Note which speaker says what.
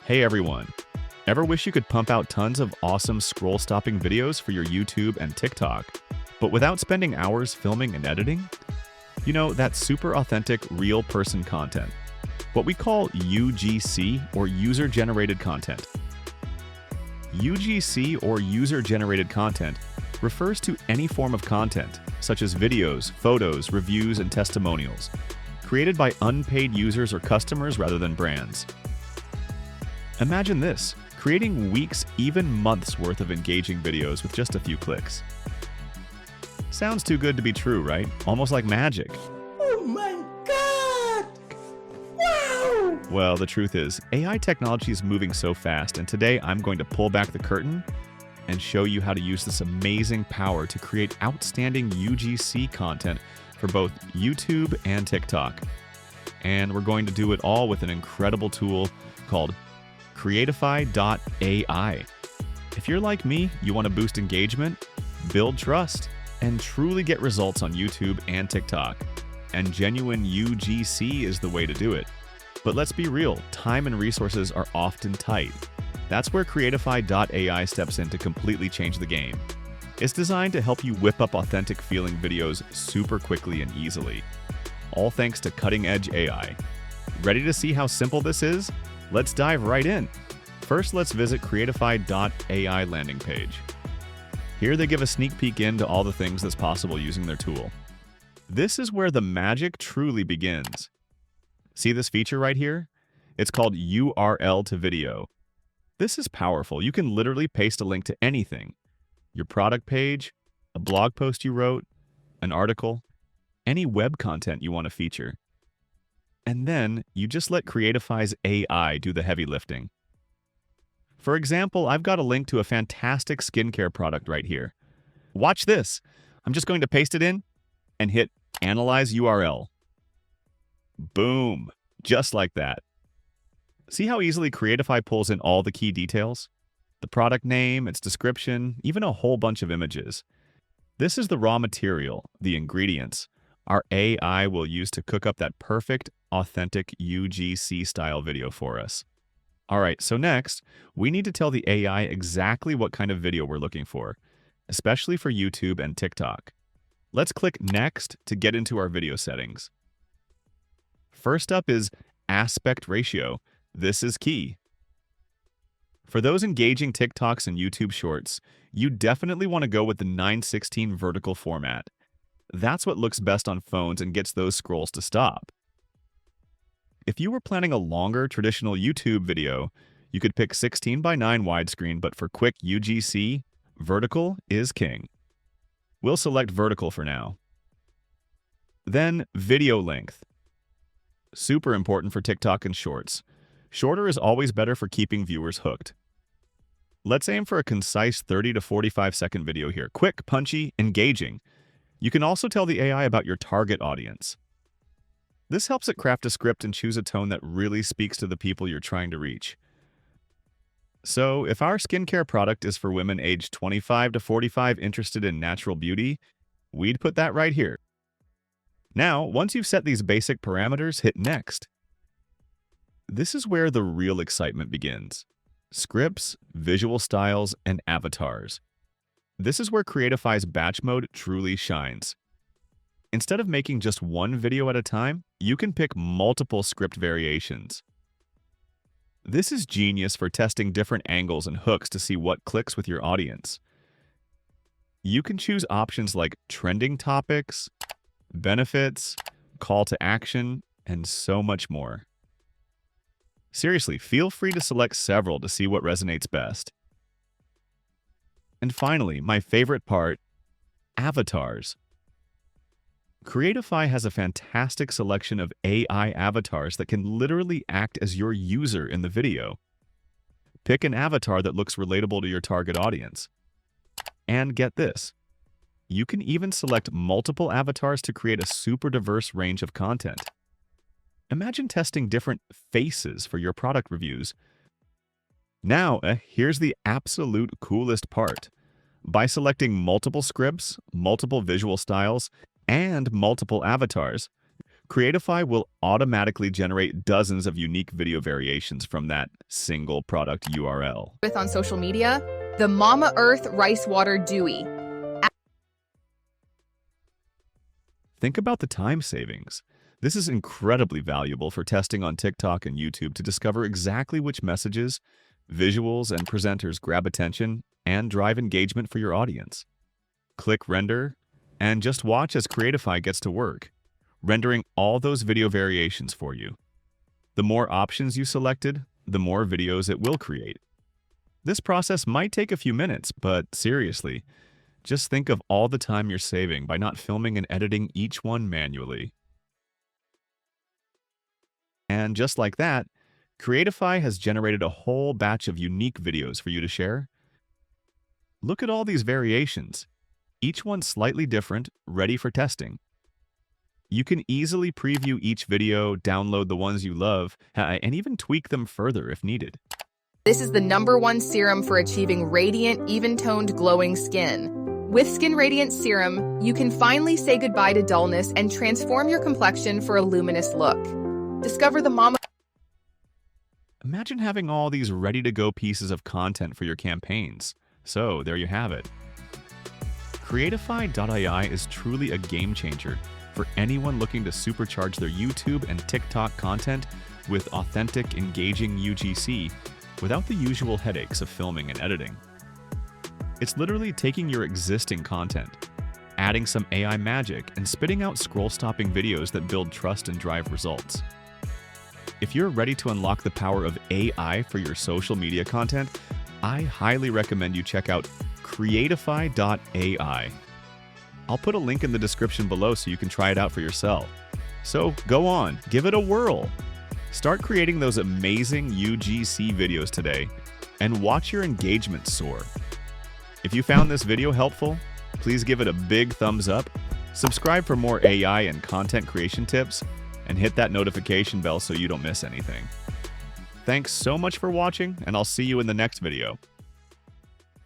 Speaker 1: Hey everyone! Ever wish you could pump out tons of awesome scroll-stopping videos for your YouTube and TikTok, but without spending hours filming and editing? You know, that super authentic, real person content. What we call UGC, or user-generated content. UGC, or user-generated content, refers to any form of content, such as videos, photos, reviews, and testimonials, created by unpaid users or customers rather than brands. Imagine this, creating weeks, even months worth of engaging videos with just a few clicks. Sounds too good to be true, right? Almost like magic.
Speaker 2: Oh my God! Wow!
Speaker 1: Well, the truth is, AI technology is moving so fast, and today I'm going to pull back the curtain and show you how to use this amazing power to create outstanding UGC content for both YouTube and TikTok. And we're going to do it all with an incredible tool called Creatify.ai. If you're like me, you want to boost engagement, build trust, and truly get results on YouTube and TikTok. And genuine UGC is the way to do it. But let's be real, time and resources are often tight. That's where Creatify.ai steps in to completely change the game. It's designed to help you whip up authentic feeling videos super quickly and easily. All thanks to cutting-edge AI. Ready to see how simple this is? Let's dive right in. First, let's visit Creatify.ai landing page. Here they give a sneak peek into all the things that's possible using their tool. This is where the magic truly begins. See this feature right here? It's called URL to video. This is powerful. You can literally paste a link to anything. Your product page, a blog post you wrote, an article, any web content you want to feature. And then you just let Creatify's AI do the heavy lifting. For example, I've got a link to a fantastic skincare product right here. Watch this. I'm just going to paste it in and hit Analyze URL. Boom. Just like that. See how easily Creatify pulls in all the key details? The product name, its description, even a whole bunch of images. This is the raw material, the ingredients, our AI will use to cook up that perfect, authentic UGC-style video for us. All right, so next, we need to tell the AI exactly what kind of video we're looking for, especially for YouTube and TikTok. Let's click Next to get into our video settings. First up is aspect ratio. This is key. For those engaging TikToks and YouTube Shorts, you definitely want to go with the 9:16 vertical format. That's what looks best on phones and gets those scrolls to stop. If you were planning a longer traditional YouTube video, you could pick 16:9 widescreen, but for quick UGC, vertical is king. We'll select vertical for now. Then video length. Super important for TikTok and Shorts. Shorter is always better for keeping viewers hooked. Let's aim for a concise 30 to 45 second video here. Quick, punchy, engaging. You can also tell the AI about your target audience. This helps it craft a script and choose a tone that really speaks to the people you're trying to reach. So, if our skincare product is for women aged 25 to 45 interested in natural beauty, we'd put that right here. Now, once you've set these basic parameters, hit Next. This is where the real excitement begins. Scripts, visual styles, and avatars. This is where Creatify's batch mode truly shines. Instead of making just one video at a time, you can pick multiple script variations. This is genius for testing different angles and hooks to see what clicks with your audience. You can choose options like trending topics, benefits, call to action, and so much more. Seriously, feel free to select several to see what resonates best. And finally, my favorite part, avatars. Creatify has a fantastic selection of AI avatars that can literally act as your user in the video. Pick an avatar that looks relatable to your target audience. And get this, you can even select multiple avatars to create a super diverse range of content. Imagine testing different faces for your product reviews. Now, here's the absolute coolest part. By selecting multiple scripts, multiple visual styles, and multiple avatars, Creatify will automatically generate dozens of unique video variations from that single product URL.
Speaker 3: With on social media, the Mama Earth Rice Water Dewy.
Speaker 1: Think about the time savings. This is incredibly valuable for testing on TikTok and YouTube to discover exactly which messages, visuals, and presenters grab attention and drive engagement for your audience. Click Render, and just watch as Creatify gets to work, rendering all those video variations for you. The more options you selected, the more videos it will create. This process might take a few minutes, but seriously, just think of all the time you're saving by not filming and editing each one manually. And just like that, Creatify has generated a whole batch of unique videos for you to share. Look at all these variations, each one slightly different, ready for testing. You can easily preview each video, download the ones you love, and even tweak them further if needed.
Speaker 3: This is the #1 serum for achieving radiant, even-toned, glowing skin. With Skin Radiance Serum, you can finally say goodbye to dullness and transform your complexion for a luminous look. Discover the Mama.
Speaker 1: Imagine having all these ready-to-go pieces of content for your campaigns. So, there you have it. Creatify.ai is truly a game changer for anyone looking to supercharge their YouTube and TikTok content with authentic, engaging UGC without the usual headaches of filming and editing. It's literally taking your existing content, adding some AI magic, and spitting out scroll-stopping videos that build trust and drive results. If you're ready to unlock the power of AI for your social media content, I highly recommend you check out Creatify.ai. I'll put a link in the description below so you can try it out for yourself. So go on, give it a whirl. Start creating those amazing UGC videos today and watch your engagement soar. If you found this video helpful, please give it a big thumbs up, subscribe for more AI and content creation tips, and hit that notification bell so you don't miss anything. Thanks so much for watching, and I'll see you in the next video.